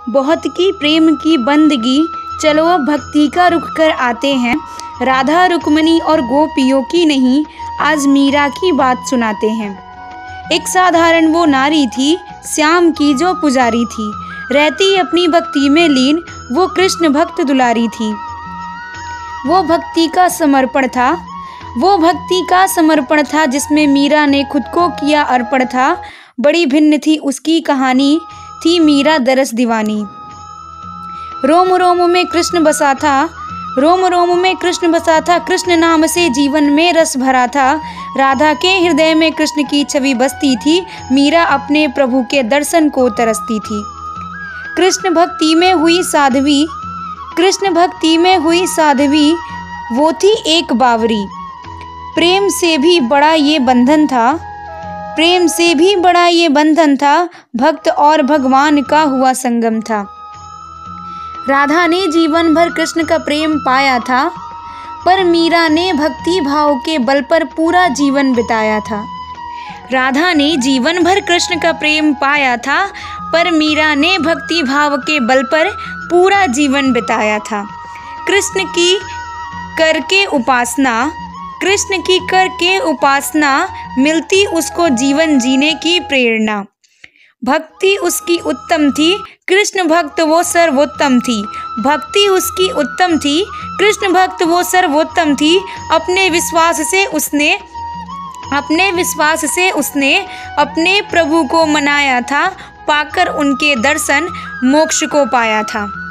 बहुत की प्रेम की बंदगी, चलो अब भक्ति का रुख कर आते हैं। राधा रुक्मणी और गोपियों की नहीं, आज मीरा की बात सुनाते हैं। एक साधारण वो नारी थी, श्याम की जो पुजारी थी, रहती अपनी भक्ति में लीन, वो कृष्ण भक्त दुलारी थी। वो भक्ति का समर्पण था जिसमें मीरा ने खुद को किया अर्पण था। बड़ी भिन्न थी उसकी कहानी, थी मीरा दरस दीवानी। रोम रोम में कृष्ण बसा था, कृष्ण नाम से जीवन में रस भरा था। राधा के हृदय में कृष्ण की छवि बसती थी, मीरा अपने प्रभु के दर्शन को तरसती थी। कृष्ण भक्ति में हुई साध्वी, वो थी एक बावरी। प्रेम से भी बड़ा ये बंधन था, भक्त और भगवान का हुआ संगम था। राधा ने जीवन भर कृष्ण का प्रेम पाया था, पर मीरा ने भक्ति भाव के बल पर पूरा जीवन बिताया था। राधा ने जीवन भर कृष्ण का प्रेम पाया था, पर मीरा ने भक्ति भाव के बल पर पूरा जीवन बिताया था। कृष्ण की करके उपासना मिलती उसको जीवन जीने की प्रेरणा। भक्ति उसकी उत्तम थी, कृष्ण भक्त वो सर्वोत्तम थी। भक्ति उसकी उत्तम थी, कृष्ण भक्त वो सर्वोत्तम थी। अपने विश्वास से उसने अपने प्रभु को मनाया था, पाकर उनके दर्शन मोक्ष को पाया था।